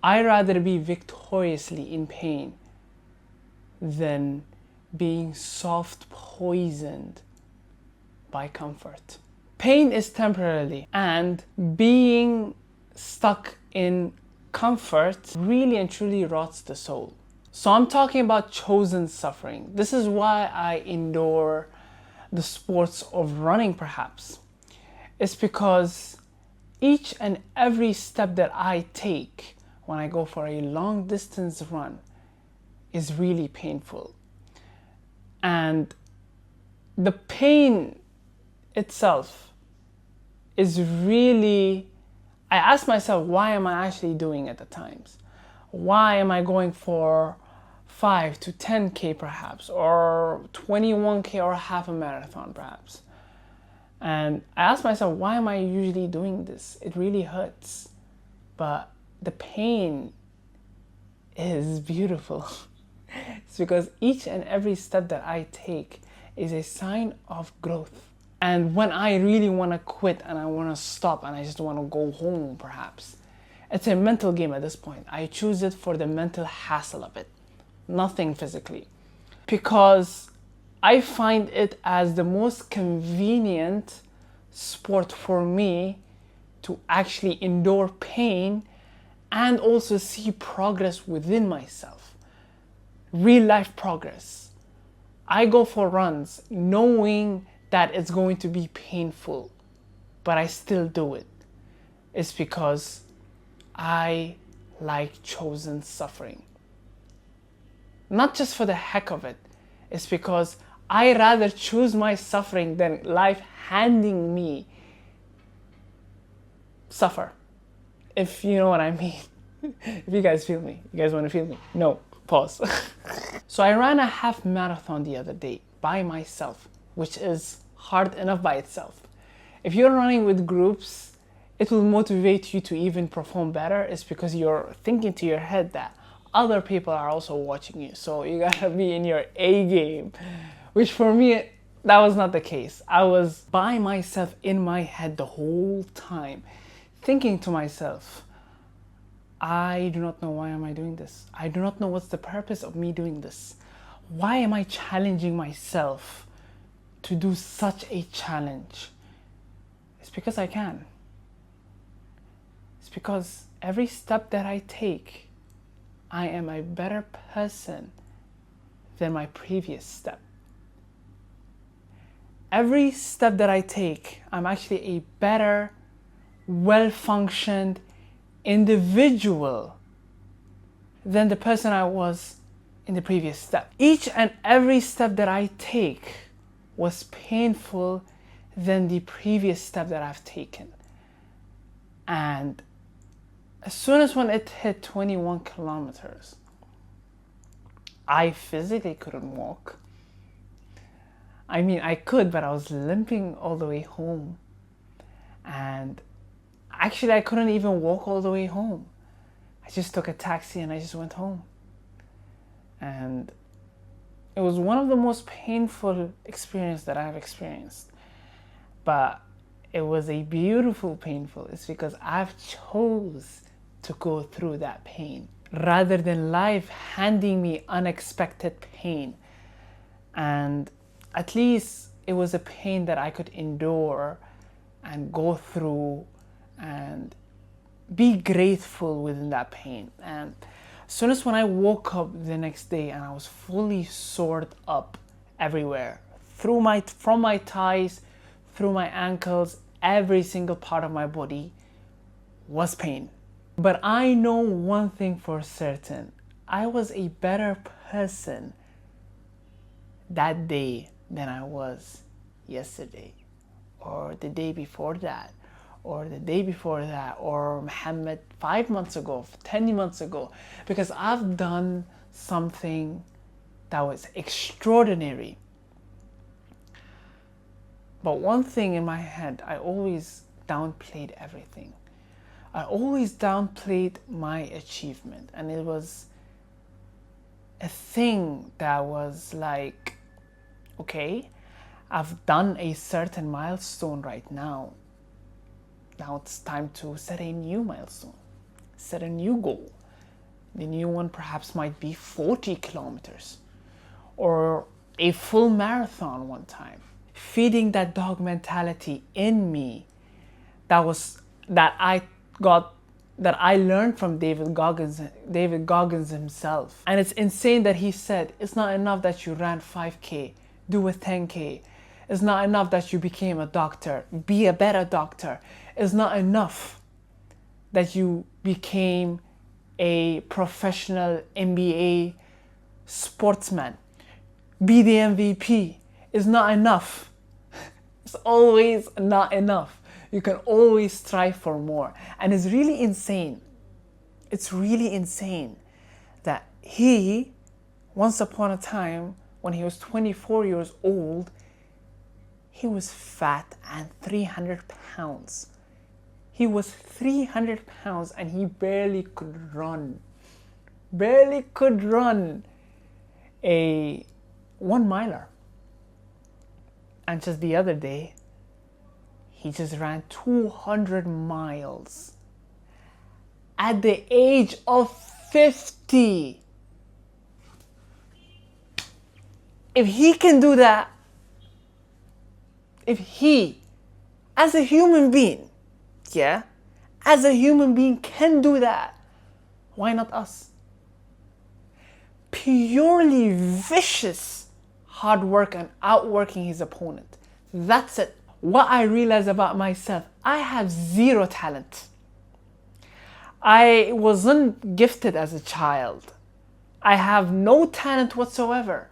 I rather be victoriously in pain than being soft poisoned by comfort. Pain is temporarily, and being stuck in comfort really and truly rots the soul. So I'm talking about chosen suffering. This is why I endure the sports of running, perhaps. It's because each and every step that I take when I go for a long distance run is really painful. And the pain itself is really, I ask myself, why am I actually doing it at times? Why am I going for 5 to 10K perhaps, or 21K, or half a marathon perhaps? And I ask myself, why am I usually doing this? It really hurts, but the pain is beautiful. It's because each and every step that I take is a sign of growth. And when I really want to quit and I want to stop and I just want to go home perhaps, it's a mental game at this point. I choose it for the mental hassle of it, nothing physically. Because I find it as the most convenient sport for me to actually endure pain and also see progress within myself. Real life progress. I go for runs knowing that it's going to be painful, but I still do it. It's because I like chosen suffering. Not just for the heck of it. It's because I rather choose my suffering than life handing me suffer. If you know what I mean. If you guys feel me. You guys want to feel me? No. Pause. So I ran a half marathon the other day by myself, which is hard enough by itself. If you're running with groups, it will motivate you to even perform better. It's because you're thinking to your head that other people are also watching you. So you gotta be in your A game, which for me, that was not the case. I was by myself in my head the whole time, thinking to myself, I do not know why am I doing this. I do not know what's the purpose of me doing this. Why am I challenging myself to do such a challenge? It's because I can. It's because every step that I take, I am a better person than my previous step. Every step that I take, I'm actually a better, well-functioned individual than the person I was in the previous step. Each and every step that I take was painful than the previous step that I've taken. And as soon as when it hit 21 kilometers, I physically couldn't walk. I mean, I could, but I was limping all the way home. And actually, I couldn't even walk all the way home. I just took a taxi and I just went home. And it was one of the most painful experiences that I've experienced. But it was a beautiful painful. It's because I've chose to go through that pain rather than life handing me unexpected pain. And at least it was a pain that I could endure and go through and be grateful within that pain. And as soon as when I woke up the next day and I was fully sored up everywhere, from my thighs, through my ankles, every single part of my body was pain. But I know one thing for certain. I was a better person that day than I was yesterday, or the day before that, or the day before that, or Muhammad 5 months ago, 10 months ago, because I've done something that was extraordinary. But one thing in my head, I always downplayed everything. I always downplayed my achievement, and it was a thing that was like, okay, I've done a certain milestone right now. Now it's time to set a new milestone, set a new goal. The new one perhaps might be 40 kilometers or a full marathon one time. Feeding that dog mentality in me that I learned from David Goggins himself. And it's insane that he said, it's not enough that you ran 5K, do a 10K. It's not enough that you became a doctor, be a better doctor. It's not enough that you became a professional NBA sportsman, be the MVP. It's not enough. It's always not enough. You can always strive for more. And it's really insane. It's really insane that he, once upon a time, when he was 24 years old, he was fat and 300 pounds. He was 300 pounds and he barely could run. Barely could run a 1 miler. And just the other day, he just ran 200 miles at the age of 50. If he can do that, if he, as a human being, as a human being can do that, why not us? Purely vicious hard work and outworking his opponent. That's it. What I realized about myself, I have zero talent. I wasn't gifted as a child. I have no talent whatsoever.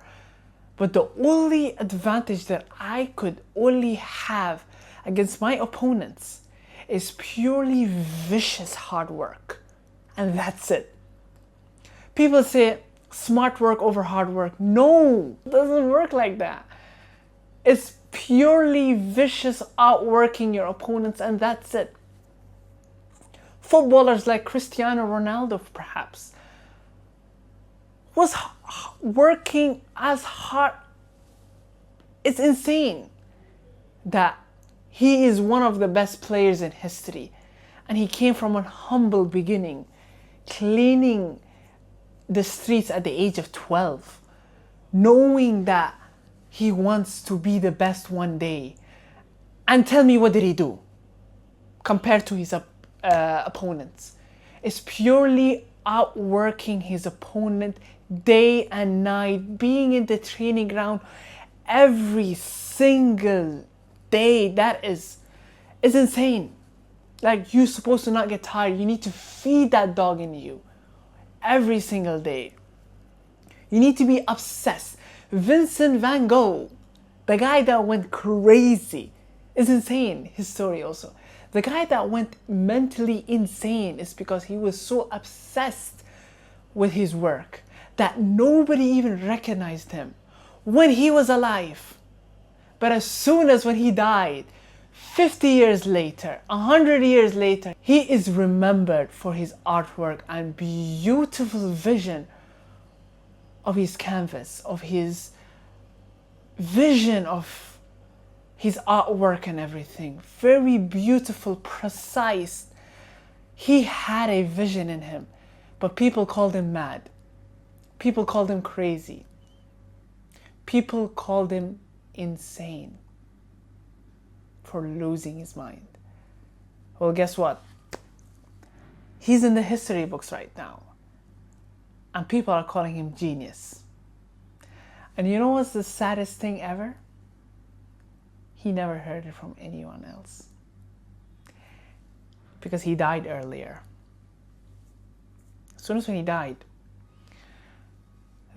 But the only advantage that I could only have against my opponents is purely vicious hard work. And that's it. People say smart work over hard work. No, it doesn't work like that. It's purely vicious outworking your opponents, and that's it. Footballers like Cristiano Ronaldo, perhaps, was working as hard. It's insane that he is one of the best players in history, and he came from a humble beginning, cleaning the streets at the age of 12, knowing that he wants to be the best one day. And tell me, what did he do compared to his opponents? It's purely outworking his opponent day and night, being in the training ground every single day. That is insane. Like, you're supposed to not get tired. You need to feed that dog in you every single day. You need to be obsessed. Vincent van Gogh, the guy that went crazy, is insane. His story also. The guy that went mentally insane is because he was so obsessed with his work that nobody even recognized him when he was alive. But as soon as when he died, 50 years later, 100 years later, he is remembered for his artwork and beautiful vision of his canvas, of his vision of his artwork and everything. Very beautiful, precise. He had a vision in him, but people called him mad. People called him crazy. People called him insane for losing his mind. Well, guess what? He's in the history books right now, and people are calling him genius. And you know what's the saddest thing ever? He never heard it from anyone else, because he died earlier. As soon as when he died,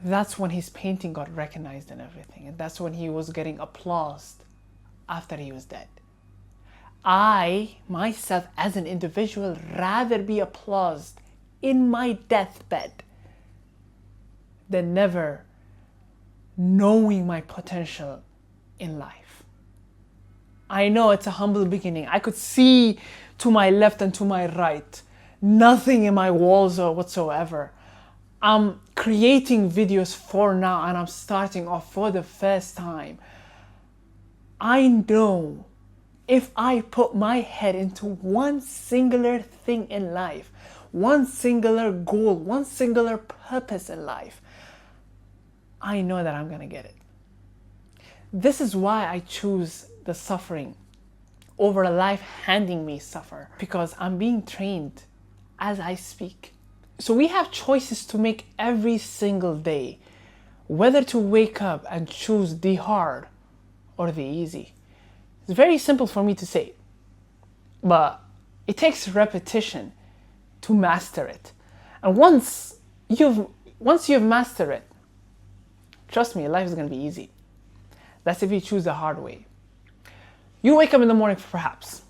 that's when his painting got recognized and everything, and that's when he was getting applause after he was dead. I, myself, as an individual, rather be applauded in my deathbed than never knowing my potential in life. I know it's a humble beginning. I could see to my left and to my right, nothing in my walls or whatsoever. I'm creating videos for now, and I'm starting off for the first time. I know if I put my head into one singular thing in life, one singular goal, one singular purpose in life, I know that I'm gonna get it. This is why I choose the suffering over a life handing me suffer, because I'm being trained as I speak. So we have choices to make every single day, whether to wake up and choose the hard or the easy. It's very simple for me to say, but it takes repetition to master it. And once you've mastered it, trust me, life is going to be easy. That's if you choose the hard way. You wake up in the morning, perhaps.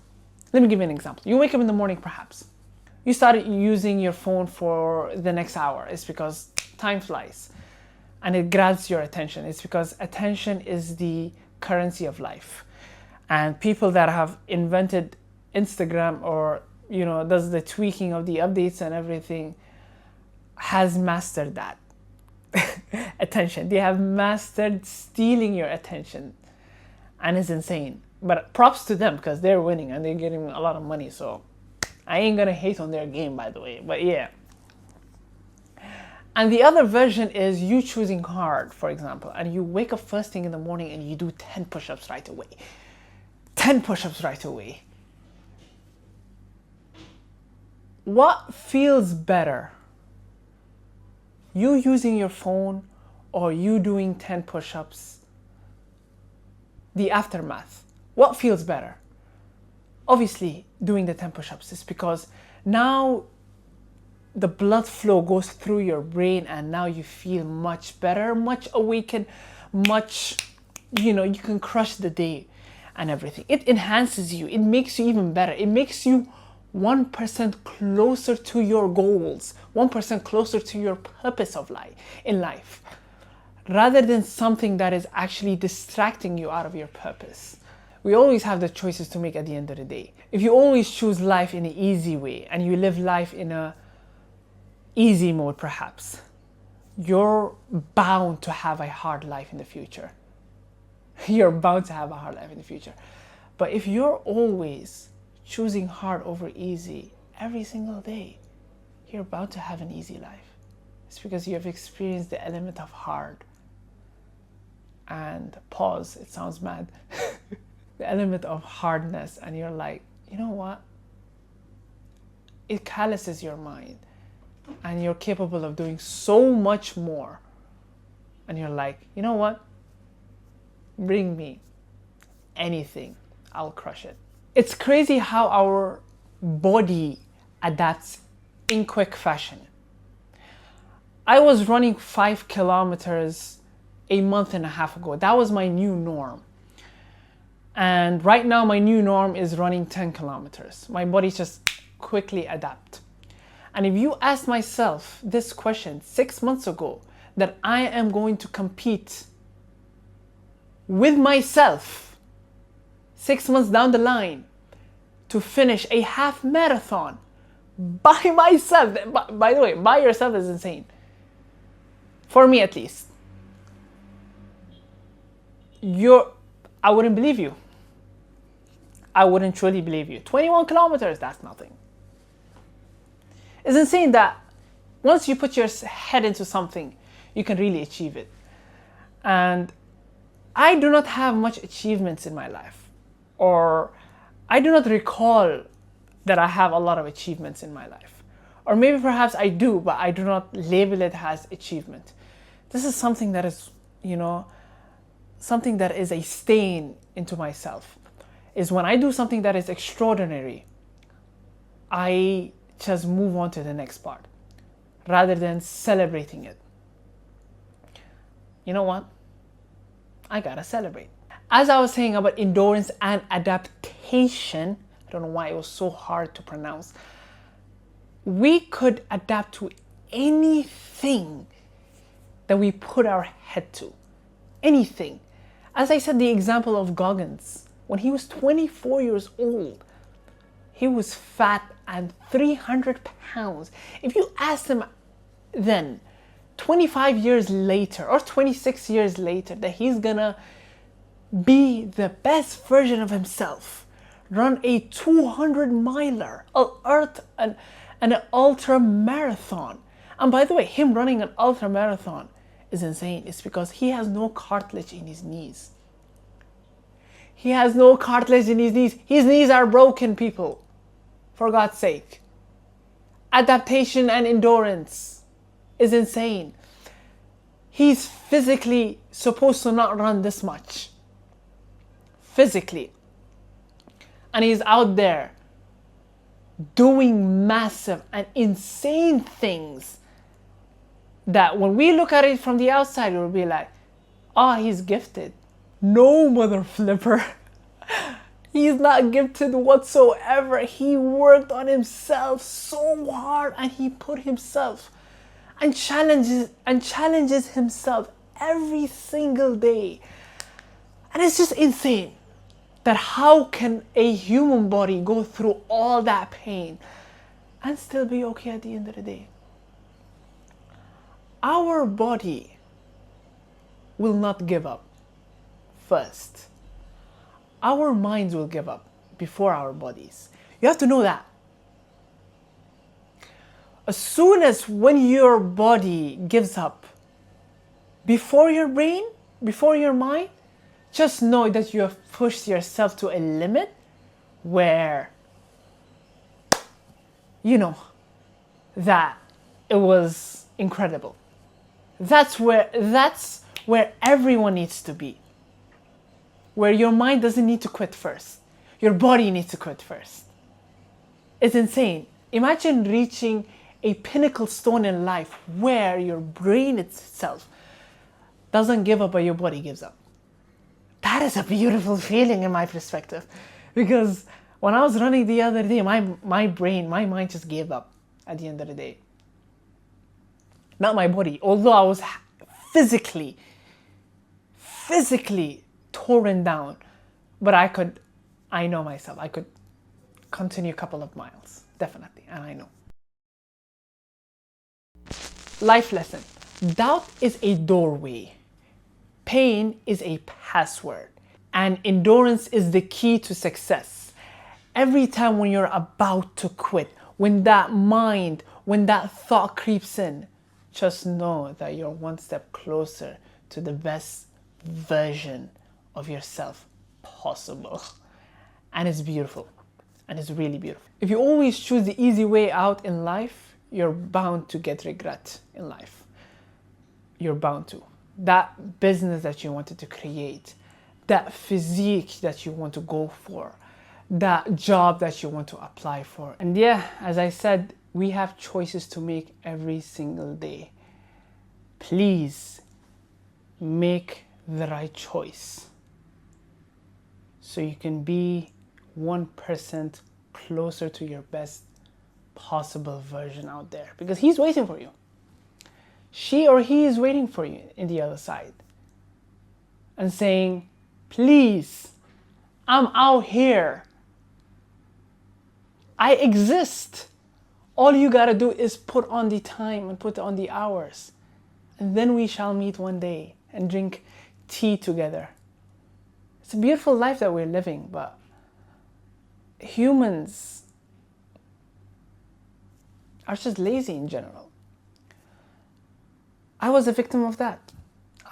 Let me give you an example. You wake up in the morning, perhaps. You started using your phone for the next hour. It's because time flies and it grabs your attention. It's because attention is the currency of life. And people that have invented Instagram or, does the tweaking of the updates and everything has mastered that. Attention. They have mastered stealing your attention. And it's insane. But props to them because they're winning and they're getting a lot of money. So I ain't gonna hate on their game, by the way. But yeah. And the other version is you choosing hard, for example. And you wake up first thing in the morning and you do 10 push-ups right away. 10 push-ups right away. What feels better? You using your phone or you doing 10 push-ups? The aftermath. What feels better? Obviously, doing the 10 push-ups is because now the blood flow goes through your brain and now you feel much better, much awakened, much, you can crush the day and everything. It enhances you. It makes you even better. It makes you 1% closer to your goals, 1% closer to your purpose of life in life, rather than something that is actually distracting you out of your purpose. We always have the choices to make at the end of the day. If you always choose life in an easy way and you live life in a easy mode, perhaps, you're bound to have a hard life in the future. You're bound to have a hard life in the future. But if you're always choosing hard over easy every single day, you're bound to have an easy life. It's because you have experienced the element of hard. And pause, it sounds mad. The element of hardness, and you're like, you know what? It calluses your mind and you're capable of doing so much more. And you're like, you know what? Bring me anything, I'll crush it. It's crazy how our body adapts in quick fashion. I was running 5 kilometers a month and a half ago. That was my new norm. And right now my new norm is running 10 kilometers. My body just quickly adapt. And if you asked myself this question 6 months ago, that I am going to compete with myself 6 months down the line to finish a half marathon by myself. By the way, by yourself is insane. For me at least. I wouldn't believe you. I wouldn't truly believe you. 21 kilometers, that's nothing. It's insane that once you put your head into something, you can really achieve it. And I do not have much achievements in my life, or I do not recall that I have a lot of achievements in my life. Or maybe perhaps I do, but I do not label it as achievement. This is something that is, something that is a stain into myself. Is when I do something that is extraordinary, I just move on to the next part rather than celebrating it. You know what? I gotta celebrate. As I was saying about endurance and adaptation, I don't know why it was so hard to pronounce. We could adapt to anything that we put our head to. Anything. As I said, the example of Goggins. When he was 24 years old, he was fat and 300 pounds. If you asked him then, 25 years later or 26 years later, that he's gonna be the best version of himself, run a 200 miler, and an ultra marathon. And by the way, him running an ultra marathon is insane. It's because he has no cartilage in his knees. He has no cartilage in his knees. His knees are broken, people. For God's sake. Adaptation and endurance is insane. He's physically supposed to not run this much. Physically. And he's out there doing massive and insane things that when we look at it from the outside, we'll be like, oh, he's gifted. No, mother flipper. He's not gifted whatsoever. He worked on himself so hard, and he put himself and challenges himself every single day. And it's just insane that how can a human body go through all that pain and still be okay at the end of the day? Our body will not give up first. Our minds will give up before our bodies. You have to know that. As soon as when your body gives up before your brain, before your mind, just know that you have pushed yourself to a limit where, you know, that it was incredible. That's where everyone needs to be. Where your mind doesn't need to quit first. Your body needs to quit first. It's insane. Imagine reaching a pinnacle stone in life where your brain itself doesn't give up, but your body gives up. That is a beautiful feeling in my perspective. Because when I was running the other day, my mind just gave up at the end of the day. Not my body. Although I was physically torn down, but I know myself, I could continue a couple of miles, definitely, and I know. Life lesson. Doubt is a doorway. Pain is a password. And endurance is the key to success. Every time when you're about to quit, when that thought creeps in, just know that you're one step closer to the best version of yourself possible. And it's beautiful. And it's really beautiful. If you always choose the easy way out in life, you're bound to get regret in life. You're bound to. That business that you wanted to create, that physique that you want to go for, that job that you want to apply for. And yeah, as I said, we have choices to make every single day. Please make the right choice so you can be 1% closer to your best possible version out there, because he's waiting for you. She or he is waiting for you in the other side and saying, please, I'm out here. I exist. All you gotta do is put on the time and put on the hours. And then we shall meet one day and drink tea together. It's a beautiful life that we're living, but humans are just lazy in general. I was a victim of that.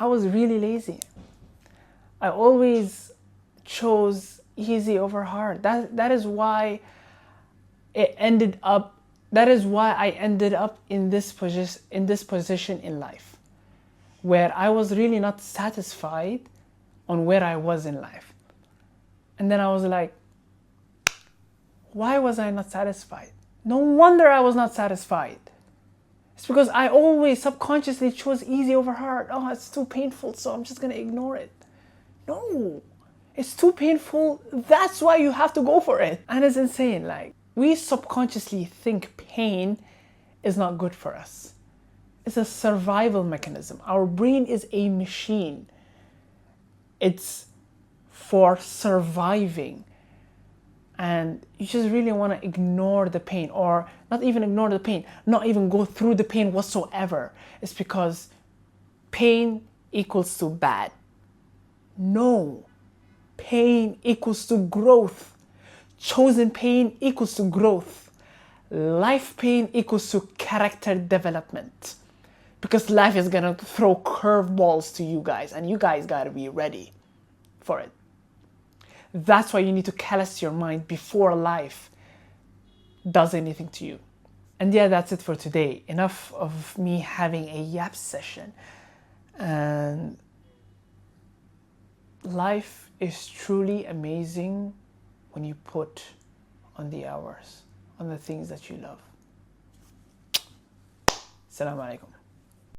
I was really lazy. I always chose easy over hard. That is why I ended up in this position in life, where I was really not satisfied on where I was in life. And then I was like, why was I not satisfied? No wonder I was not satisfied. It's because I always subconsciously chose easy over hard. Oh, it's too painful, so I'm just gonna ignore it. No, it's too painful. That's why you have to go for it. And it's insane. Like, we subconsciously think pain is not good for us. It's a survival mechanism. Our brain is a machine. It's for surviving. And you just really want to ignore the pain, or not even ignore the pain, not even go through the pain whatsoever. It's because pain equals to bad. No, pain equals to growth. Chosen pain equals to growth. life pain equals to character development. Because life is gonna throw curveballs to you guys, and you guys gotta be ready for it. That's why you need to callous your mind before life does anything to you. And yeah, that's it for today. Enough of me having a yap session. And life is truly amazing when you put on the hours, on the things that you love. Assalamu alaikum.